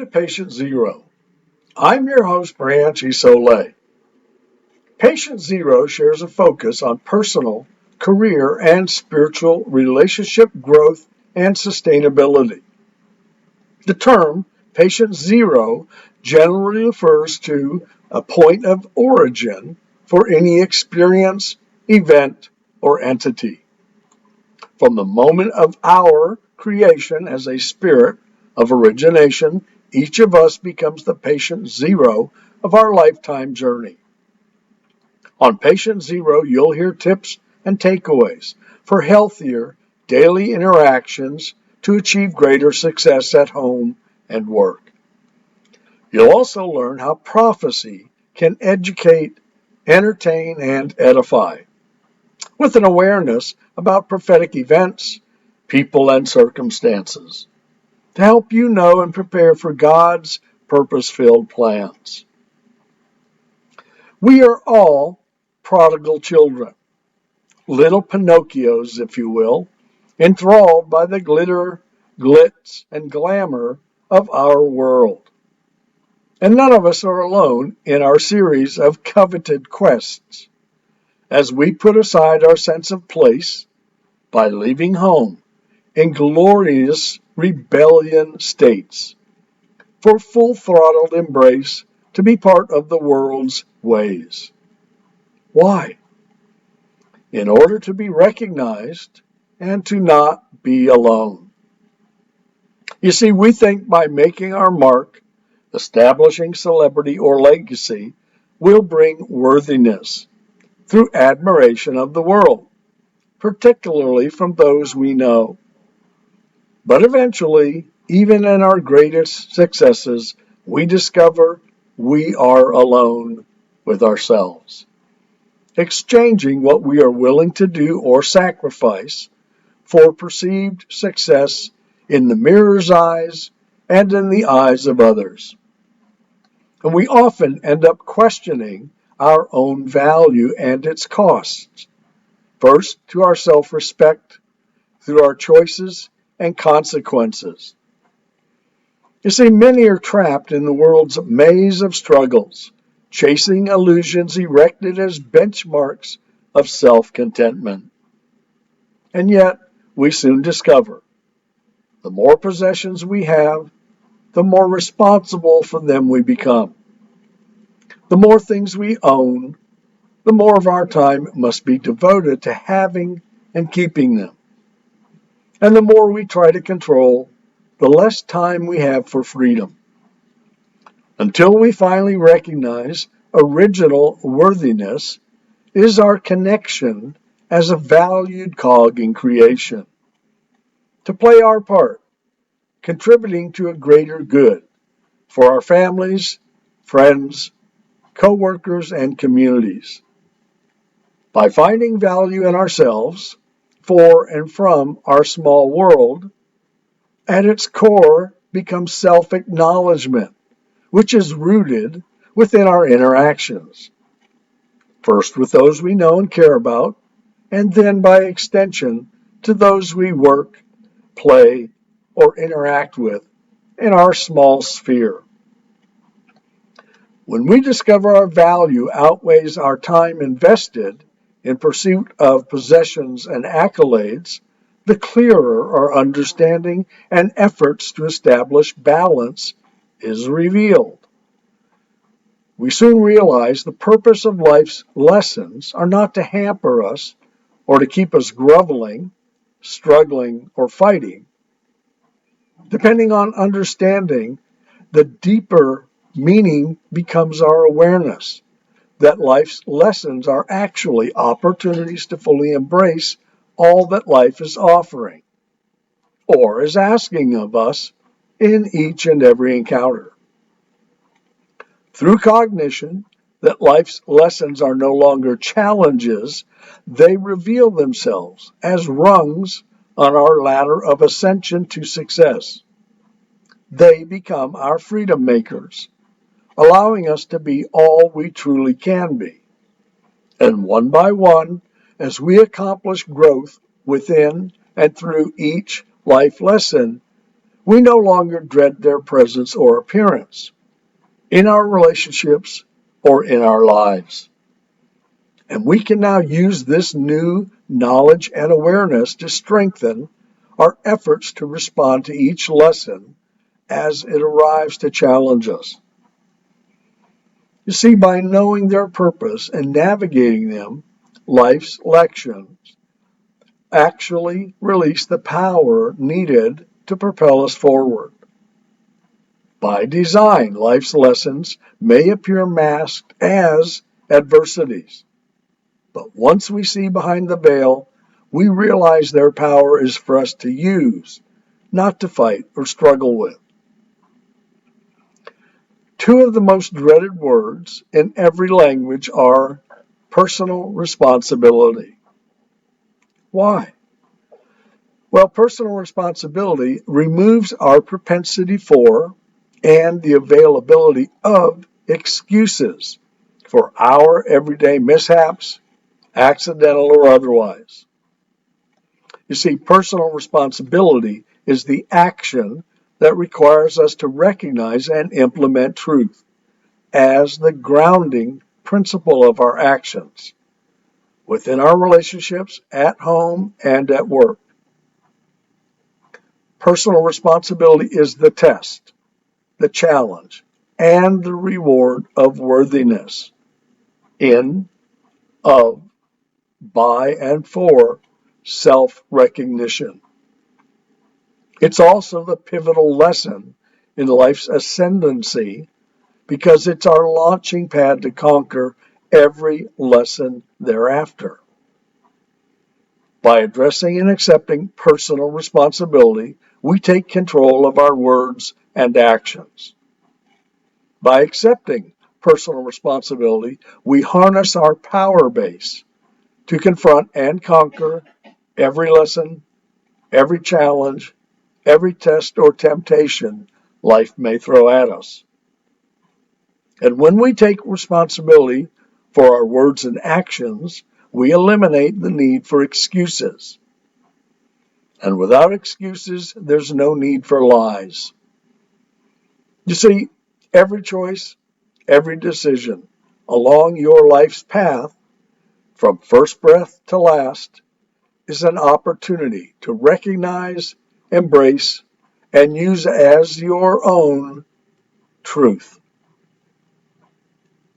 to Patient Zero. I'm your host, Branch Isole. Patient Zero shares a focus on personal, career, and spiritual relationship growth and sustainability. The term Patient Zero generally refers to a point of origin for any experience, event, or entity. From the moment of our creation as a spirit of origination, each of us becomes the patient zero of our lifetime journey. On Patient Zero, you'll hear tips and takeaways for healthier daily interactions to achieve greater success at home and work. You'll also learn how prophecy can educate, entertain, and edify, with an awareness about prophetic events, people, and circumstances, to help you know and prepare for God's purpose-filled plans. We are all prodigal children, little Pinocchios, if you will, enthralled by the glitter, glitz, and glamour of our world. And none of us are alone in our series of coveted quests, as we put aside our sense of place by leaving home in glorious rebellion states for full-throttled embrace to be part of the world's ways. Why? In order to be recognized and to not be alone. You see, we think by making our mark, establishing celebrity or legacy, will bring worthiness through admiration of the world, particularly from those we know. But eventually, even in our greatest successes, we discover we are alone with ourselves, exchanging what we are willing to do or sacrifice for perceived success in the mirror's eyes and in the eyes of others. And we often end up questioning our own value and its costs, first to our self-respect, through our choices and consequences. You see, many are trapped in the world's maze of struggles, chasing illusions erected as benchmarks of self-contentment. And yet, we soon discover, the more possessions we have, the more responsible for them we become. The more things we own, the more of our time must be devoted to having and keeping them. And the more we try to control, the less time we have for freedom. Until we finally recognize original worthiness is our connection as a valued cog in creation, to play our part, contributing to a greater good for our families, friends, co-workers, and communities. By finding value in ourselves, for and from our small world, at its core becomes self-acknowledgement, which is rooted within our interactions, first with those we know and care about, and then by extension to those we work, play, or interact with in our small sphere. When we discover our value outweighs our time invested in pursuit of possessions and accolades, the clearer our understanding and efforts to establish balance is revealed. We soon realize the purpose of life's lessons are not to hamper us or to keep us groveling, struggling, or fighting. Depending on understanding, the deeper meaning becomes our awareness that life's lessons are actually opportunities to fully embrace all that life is offering, or is asking of us in each and every encounter. Through cognition that life's lessons are no longer challenges, they reveal themselves as rungs on our ladder of ascension to success. They become our freedom makers, allowing us to be all we truly can be. And one by one, as we accomplish growth within and through each life lesson, We no longer dread their presence or appearance in our relationships or in our lives. And we can now use this new knowledge and awareness to strengthen our efforts to respond to each lesson as it arrives to challenge us. You see, by knowing their purpose and navigating them, life's lections actually release the power needed to propel us forward. By design, life's lessons may appear masked as adversities. But once we see behind the veil, we realize their power is for us to use, not to fight or struggle with. Two of the most dreaded words in every language are personal responsibility. Why? Well, personal responsibility removes our propensity for and the availability of excuses for our everyday mishaps, accidental or otherwise. You see, personal responsibility is the action that requires us to recognize and implement truth as the grounding principle of our actions within our relationships, at home, and at work. Personal responsibility is the test, the challenge, and the reward of worthiness in, of, by, and for self-recognition. It's also the pivotal lesson in life's ascendancy because it's our launching pad to conquer every lesson thereafter. By addressing and accepting personal responsibility, we take control of our words and actions. By accepting personal responsibility, we harness our power base to confront and conquer every lesson, every challenge, every test or temptation life may throw at us. And when we take responsibility for our words and actions, we eliminate the need for excuses. And without excuses, there's no need for lies. You see, every choice, every decision along your life's path, from first breath to last, is an opportunity to recognize, embrace, and use as your own truth.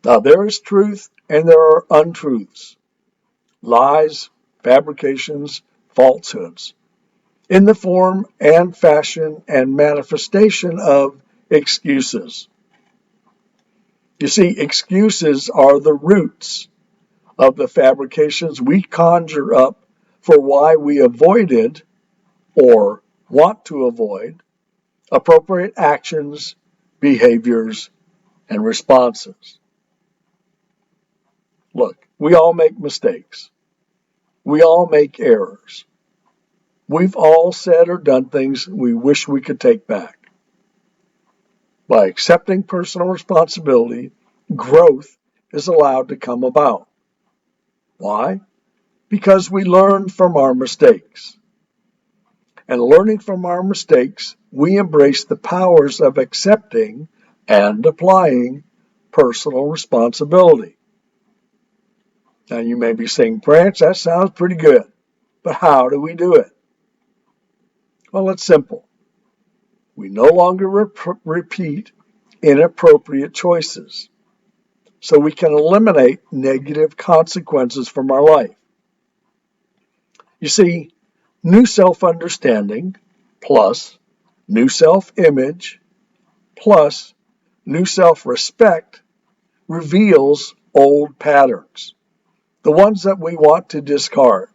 Now, there is truth and there are untruths, lies, fabrications, falsehoods, in the form and fashion and manifestation of excuses. You see, excuses are the roots of the fabrications we conjure up for why we avoided or want to avoid appropriate actions, behaviors, and responses. Look, we all make mistakes. We all make errors. We've all said or done things we wish we could take back. By accepting personal responsibility, growth is allowed to come about. Why? Because we learn from our mistakes. And learning from our mistakes, we embrace the powers of accepting and applying personal responsibility. Now you may be saying, Branch, that sounds pretty good, but how do we do it? Well, it's simple. We no longer repeat inappropriate choices, so we can eliminate negative consequences from our life. You see, new self-understanding plus new self-image plus new self-respect reveals old patterns, the ones that we want to discard,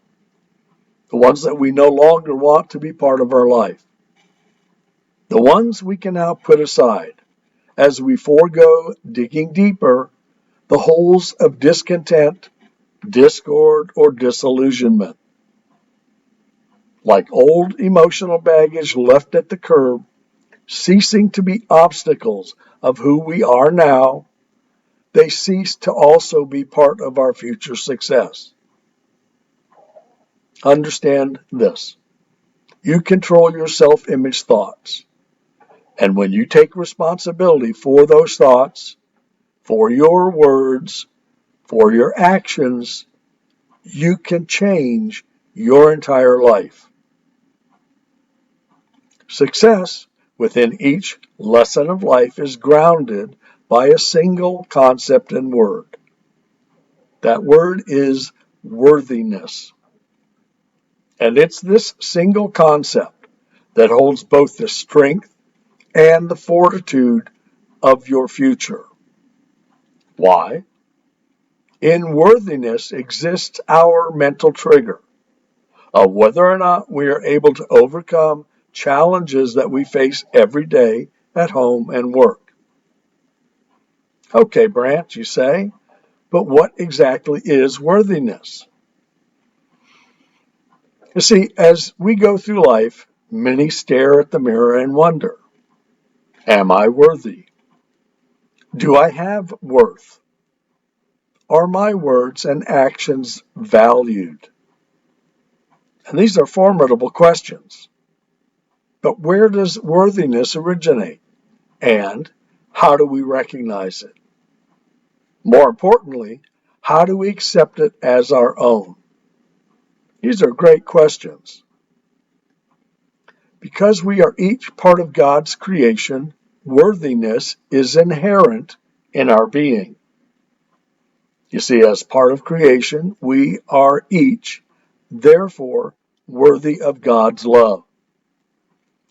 the ones that we no longer want to be part of our life, the ones we can now put aside as we forego digging deeper the holes of discontent, discord, or disillusionment. Like old emotional baggage left at the curb, ceasing to be obstacles of who we are now, they cease to also be part of our future success. Understand this. You control your self-image thoughts. And when you take responsibility for those thoughts, for your words, for your actions, you can change your entire life. Success within each lesson of life is grounded by a single concept and word. That word is worthiness. And it's this single concept that holds both the strength and the fortitude of your future. Why? In worthiness exists our mental trigger of whether or not we are able to overcome challenges that we face every day at home and work. Okay, Branch, you say, but what exactly is worthiness? You see, as we go through life, many stare at the mirror and wonder, am I worthy? Do I have worth? Are my words and actions valued? And these are formidable questions. But where does worthiness originate? And how do we recognize it? More importantly, how do we accept it as our own? These are great questions. Because we are each part of God's creation, worthiness is inherent in our being. You see, as part of creation, we are each, therefore, worthy of God's love.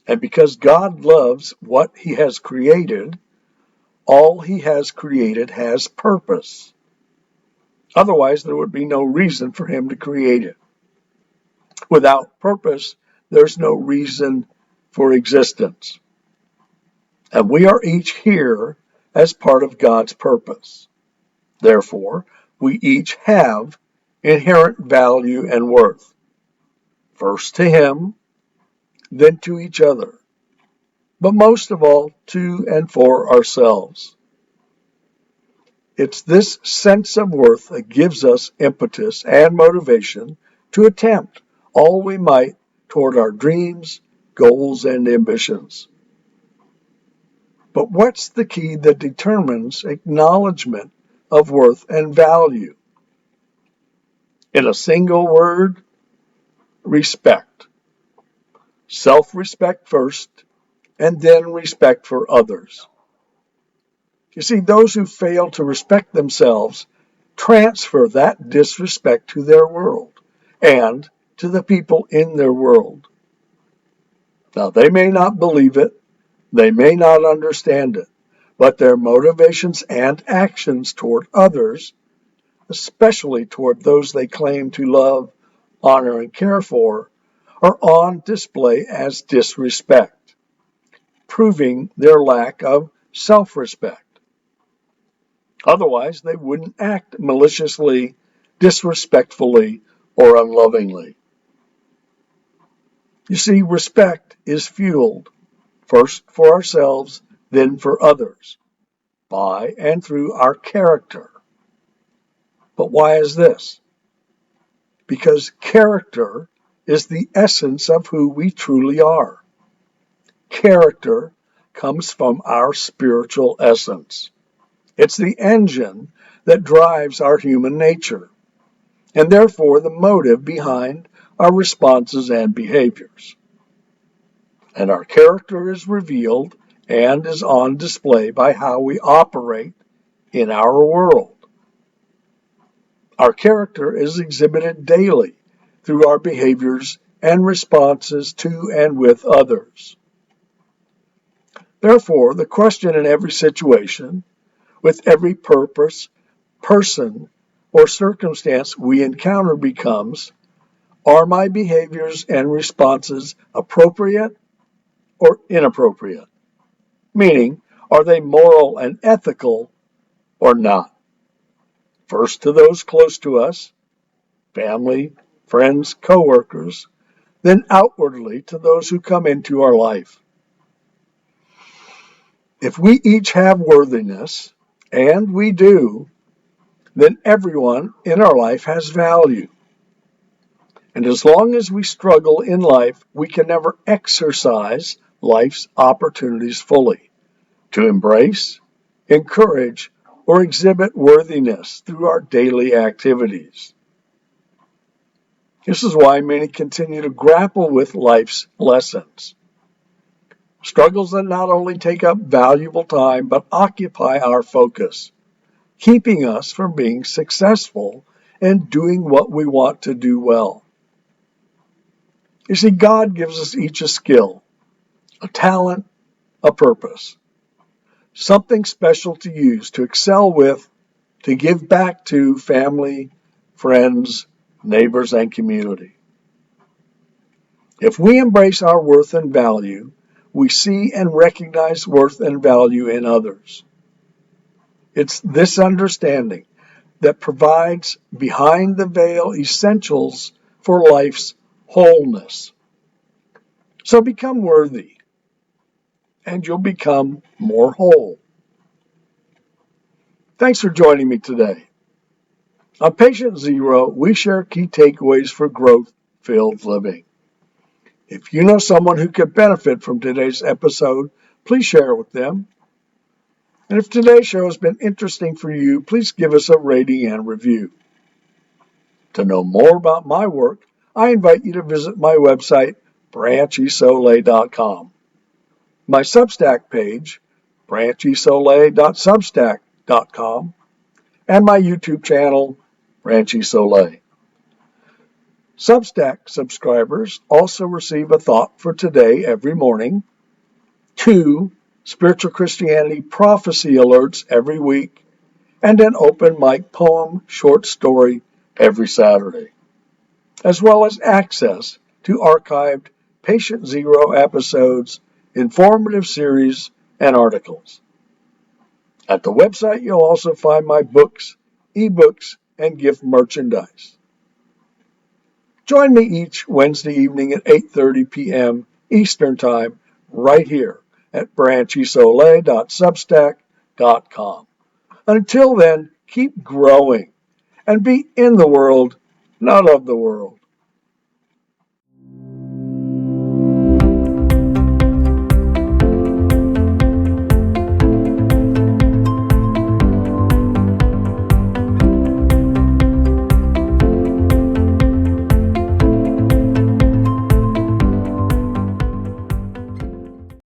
And because God loves what He has created, all He has created has purpose. Otherwise, there would be no reason for Him to create it. Without purpose, there's no reason for existence. And we are each here as part of God's purpose. Therefore, we each have inherent value and worth. First to Him, then to each other, but most of all to and for ourselves. It's this sense of worth that gives us impetus and motivation to attempt all we might toward our dreams, goals, and ambitions. But what's the key that determines acknowledgement of worth and value? In a single word, respect. Self-respect first, and then respect for others. You see, those who fail to respect themselves transfer that disrespect to their world and to the people in their world. Now, they may not believe it, they may not understand it, but their motivations and actions toward others, especially toward those they claim to love, honor, and care for, are on display as disrespect, proving their lack of self-respect. Otherwise, they wouldn't act maliciously, disrespectfully, or unlovingly. You see, respect is fueled, first for ourselves, then for others, by and through our character. But why is this? Because character is the essence of who we truly are. Character comes from our spiritual essence. It's the engine that drives our human nature, and therefore the motive behind our responses and behaviors. And our character is revealed and is on display by how we operate in our world. Our character is exhibited daily through our behaviors and responses to and with others. Therefore, the question in every situation, with every purpose, person, or circumstance we encounter becomes, are my behaviors and responses appropriate or inappropriate? Meaning, are they moral and ethical or not? First to those close to us, family, friends, co-workers, then outwardly to those who come into our life. If we each have worthiness, and we do, then everyone in our life has value. And as long as we struggle in life, we can never exercise life's opportunities fully, to embrace, encourage, or exhibit worthiness through our daily activities. This is why many continue to grapple with life's lessons. Struggles that not only take up valuable time, but occupy our focus, keeping us from being successful and doing what we want to do well. You see, God gives us each a skill, a talent, a purpose, something special to use, to excel with, to give back to family, friends, neighbors, and community. If we embrace our worth and value, we see and recognize worth and value in others. It's this understanding that provides behind the veil essentials for life's wholeness. So become worthy, and you'll become more whole. Thanks for joining me today. On Patient Zero, we share key takeaways for growth-filled living. If you know someone who could benefit from today's episode, please share it with them. And if today's show has been interesting for you, please give us a rating and review. To know more about my work, I invite you to visit my website, branchisole.com. My Substack page, branchisole.substack.com, and my YouTube channel, Branch Isole. Substack subscribers also receive a thought for today every morning, 2 Spiritual Christianity prophecy alerts every week, and an open mic poem short story every Saturday, as well as access to archived Patient Zero episodes, informative series, and articles. At the website, you'll also find my books, ebooks, and gift merchandise. Join me each Wednesday evening at 8:30 p.m. Eastern Time right here at branchisole.substack.com. Until then, keep growing and be in the world, not of the world.